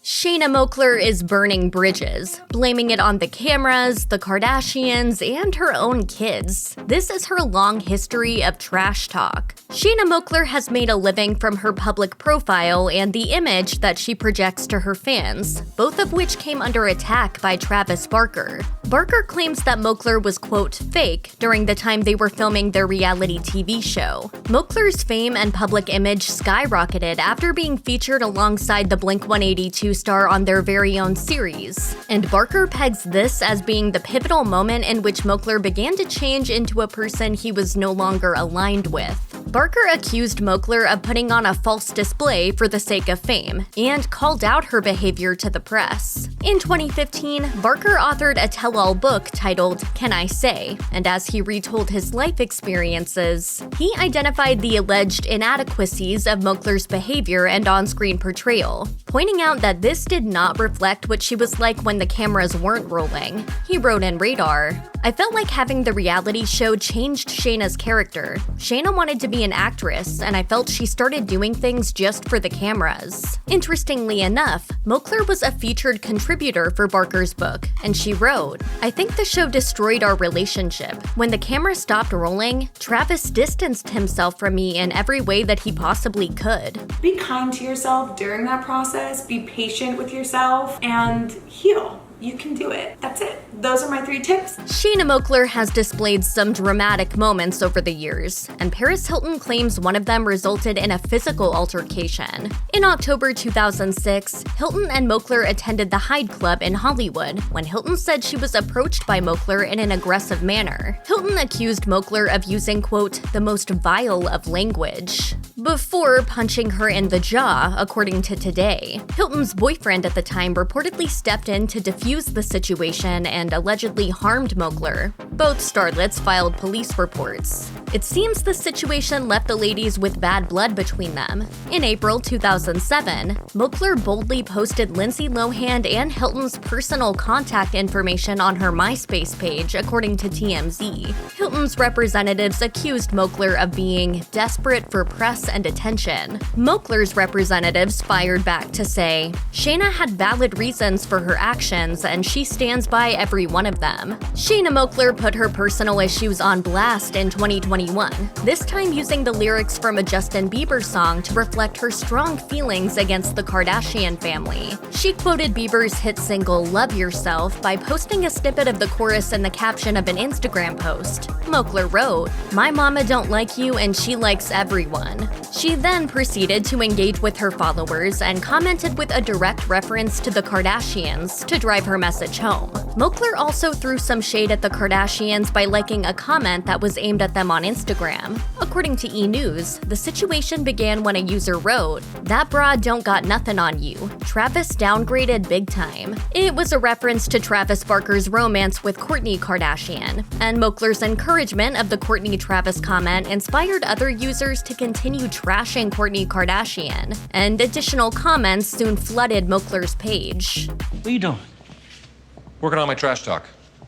Shanna Moakler is burning bridges, blaming it on the cameras, the Kardashians, and her own kids. This is her long history of trash talk. Shanna Moakler has made a living from her public profile and the image that she projects to her fans, both of which came under attack by Travis Barker. Barker claims that Moakler was, quote, fake during the time they were filming their reality TV show. Moakler's fame and public image skyrocketed after being featured alongside the Blink-182 star on their very own series, and Barker pegs this as being the pivotal moment in which Moakler began to change into a person he was no longer aligned with. Barker accused Moakler of putting on a false display for the sake of fame, and called out her behavior to the press. In 2015, Barker authored a tell-all book titled Can I Say? And as he retold his life experiences, he identified the alleged inadequacies of Moakler's behavior and on-screen portrayal, pointing out that this did not reflect what she was like when the cameras weren't rolling. He wrote in Radar, "I felt like having the reality show changed Shanna's character. Shanna wanted to be an actress, and I felt she started doing things just for the cameras." Interestingly enough, Moakler was a featured contributor for Barker's book, and she wrote, "I think the show destroyed our relationship. When the camera stopped rolling, Travis distanced himself from me in every way that he possibly could." Be kind to yourself during that process, be patient with yourself, and heal. You can do it. That's it. Those are my 3 tips. Shanna Moakler has displayed some dramatic moments over the years, and Paris Hilton claims one of them resulted in a physical altercation. In October 2006, Hilton and Moakler attended the Hyde Club in Hollywood when Hilton said she was approached by Moakler in an aggressive manner. Hilton accused Moakler of using, quote, the most vile of language, before punching her in the jaw, according to Today. Hilton's boyfriend at the time reportedly stepped in to defuse the situation and allegedly harmed Moakler. Both starlets filed police reports. It seems the situation left the ladies with bad blood between them. In April 2007, Moakler boldly posted Lindsay Lohan and Hilton's personal contact information on her MySpace page, according to TMZ. Hilton's representatives accused Moakler of being desperate for press and attention. Moakler's representatives fired back to say, "Shanna had valid reasons for her actions, and she stands by every one of them." Shanna Moakler put her personal issues on blast in 2021, this time using the lyrics from a Justin Bieber song to reflect her strong feelings against the Kardashian family. She quoted Bieber's hit single Love Yourself by posting a snippet of the chorus in the caption of an Instagram post. Moakler wrote, "My mama don't like you and she likes everyone." She then proceeded to engage with her followers and commented with a direct reference to the Kardashians to drive her message home. Moakler also threw some shade at the Kardashians by liking a comment that was aimed at them on Instagram. According to E! News, the situation began when a user wrote, "That broad don't got nothing on you. Travis downgraded big time." It was a reference to Travis Barker's romance with Kourtney Kardashian, and Moakler's encouragement of the Kourtney-Travis comment inspired other users to continue trashing Kourtney Kardashian, and additional comments soon flooded Moakler's page. What are you doing? Working on my trash talk.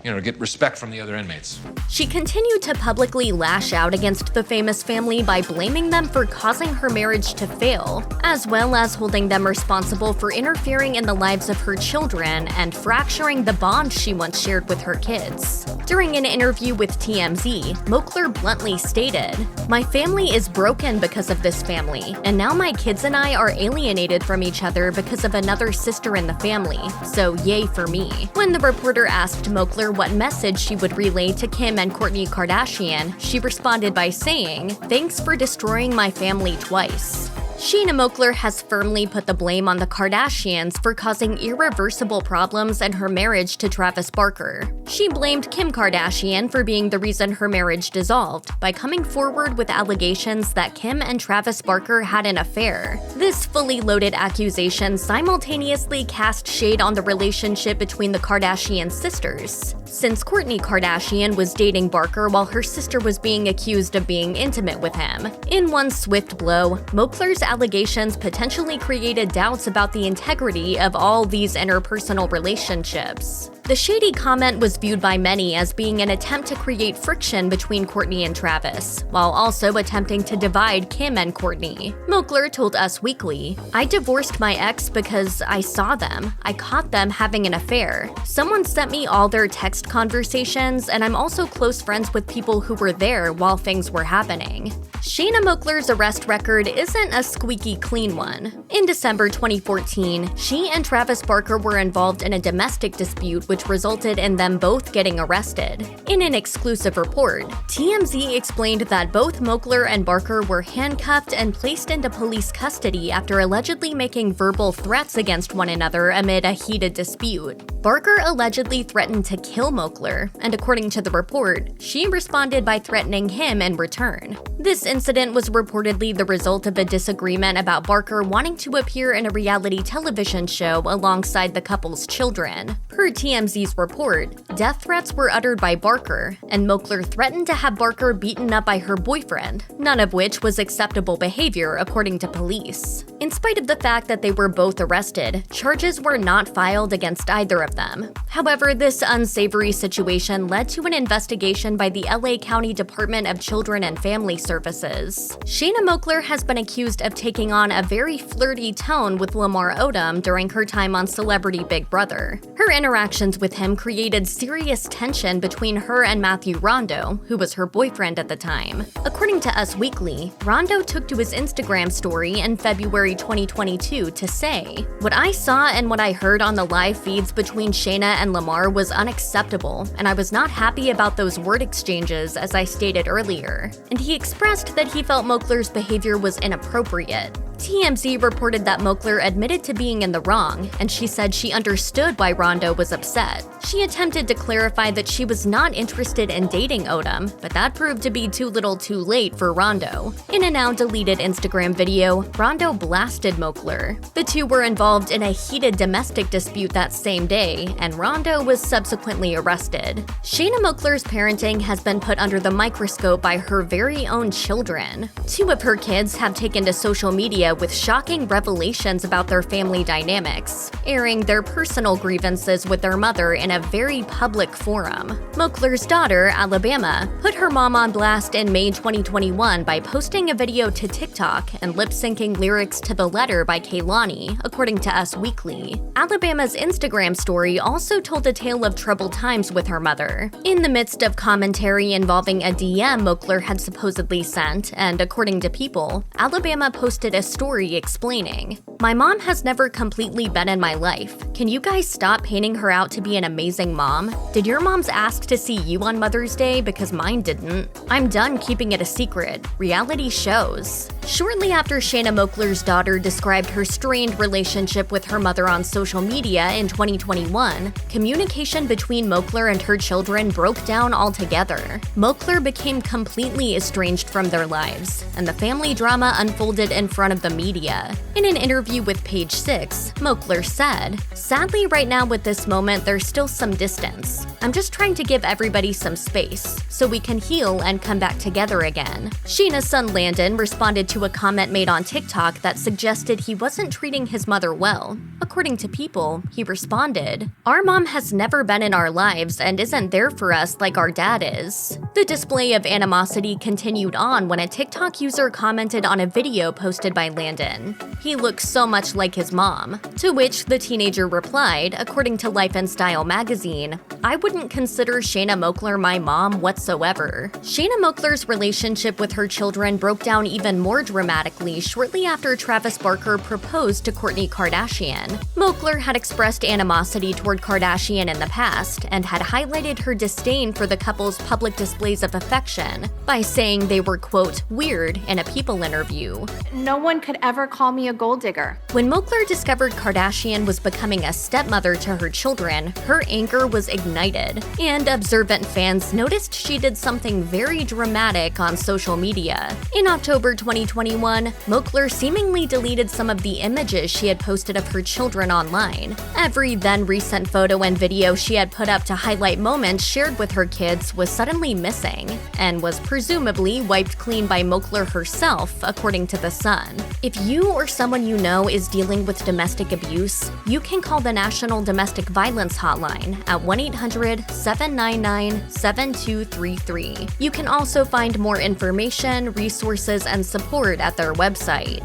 To get respect from the other inmates. She continued to publicly lash out against the famous family by blaming them for causing her marriage to fail, as well as holding them responsible for interfering in the lives of her children and fracturing the bond she once shared with her kids. During an interview with TMZ, Moakler bluntly stated, "My family is broken because of this family, and now my kids and I are alienated from each other because of another sister in the family, so yay for me." When the reporter asked Moakler what message she would relay to Kim and Kourtney Kardashian, she responded by saying, "Thanks for destroying my family twice." Shanna Moakler has firmly put the blame on the Kardashians for causing irreversible problems in her marriage to Travis Barker. She blamed Kim Kardashian for being the reason her marriage dissolved by coming forward with allegations that Kim and Travis Barker had an affair. This fully loaded accusation simultaneously cast shade on the relationship between the Kardashian sisters, since Kourtney Kardashian was dating Barker while her sister was being accused of being intimate with him. In one swift blow, Moakler's allegations potentially created doubts about the integrity of all these interpersonal relationships. The shady comment was viewed by many as being an attempt to create friction between Kourtney and Travis, while also attempting to divide Kim and Kourtney. Moakler told Us Weekly, "I divorced my ex because I saw them. I caught them having an affair. Someone sent me all their text conversations, and I'm also close friends with people who were there while things were happening." Shanna Moakler's arrest record isn't a squeaky clean one. In December 2014, she and Travis Barker were involved in a domestic dispute which resulted in them both getting arrested. In an exclusive report, TMZ explained that both Moakler and Barker were handcuffed and placed into police custody after allegedly making verbal threats against one another amid a heated dispute. Barker allegedly threatened to kill Moakler, and according to the report, she responded by threatening him in return. This incident was reportedly the result of a disagreement about Barker wanting to appear in a reality television show alongside the couple's children. Per TMZ's report, death threats were uttered by Barker, and Moakler threatened to have Barker beaten up by her boyfriend, none of which was acceptable behavior according to police. In spite of the fact that they were both arrested, charges were not filed against either of them. However, this unsavory situation led to an investigation by the LA County Department of Children and Family Services. Shanna Moakler has been accused of taking on a very flirty tone with Lamar Odom during her time on Celebrity Big Brother. Her interactions with him created serious tension between her and Matthew Rondo, who was her boyfriend at the time. According to Us Weekly, Rondo took to his Instagram story in February 2022 to say, "What I saw and what I heard on the live feeds between Shanna and Lamar was unacceptable, and I was not happy about those word exchanges as I stated earlier." And he expressed that he felt Moakler's behavior was inappropriate. TMZ reported that Moakler admitted to being in the wrong, and she said she understood why Rondo was upset. She attempted to clarify that she was not interested in dating Odom, but that proved to be too little too late for Rondo. In a now-deleted Instagram video, Rondo blasted Moakler. The two were involved in a heated domestic dispute that same day, and Rondo was subsequently arrested. Shanna Moakler's parenting has been put under the microscope by her very own children. Two of her kids have taken to social media with shocking revelations about their family dynamics, airing their personal grievances with their mother in a very public forum. Moakler's daughter, Alabama, put her mom on blast in May 2021 by posting a video to TikTok and lip-syncing lyrics to The Letter by Kehlani, according to Us Weekly. Alabama's Instagram story also told a tale of troubled times with her mother. In the midst of commentary involving a DM Moakler had supposedly sent, and according to People, Alabama posted a story explaining, "My mom has never completely been in my life. Can you guys stop painting her out to be an amazing mom? Did your moms ask to see you on Mother's Day? Because mine didn't. I'm done keeping it a secret. Reality shows." Shortly after Shanna Moakler's daughter described her strained relationship with her mother on social media in 2021, communication between Moakler and her children broke down altogether. Moakler became completely estranged from their lives, and the family drama unfolded in front of the media. In an interview with Page 6, Moakler said, "Sadly, right now with this moment, there's still some distance. I'm just trying to give everybody some space, so we can heal and come back together again." Sheena's son Landon responded to a comment made on TikTok that suggested he wasn't treating his mother well. According to People, he responded, "Our mom has never been in our lives and isn't there for us like our dad is." The display of animosity continued on when a TikTok user commented on a video posted by Landon. "He looks so much like his mom." To which the teenager replied, according to Life and Style magazine, "I wouldn't consider Shanna Moakler my mom whatsoever." Shanna Moakler's relationship with her children broke down even more dramatically shortly after Travis Barker proposed to Kourtney Kardashian. Moakler had expressed animosity toward Kardashian in the past and had highlighted her disdain for the couple's public displays of affection by saying they were, quote, "weird" in a People interview. "No one could ever call me a gold digger." When Moakler discovered Kardashian was becoming a stepmother to her children, her anger was ignited, and observant fans noticed she did something very dramatic on social media. In October 2020, 2021, Moakler seemingly deleted some of the images she had posted of her children online. Every then recent photo and video she had put up to highlight moments shared with her kids was suddenly missing, and was presumably wiped clean by Moakler herself, according to The Sun. If you or someone you know is dealing with domestic abuse, you can call the National Domestic Violence Hotline at 1-800-799-7233. You can also find more information, resources, and support at their website.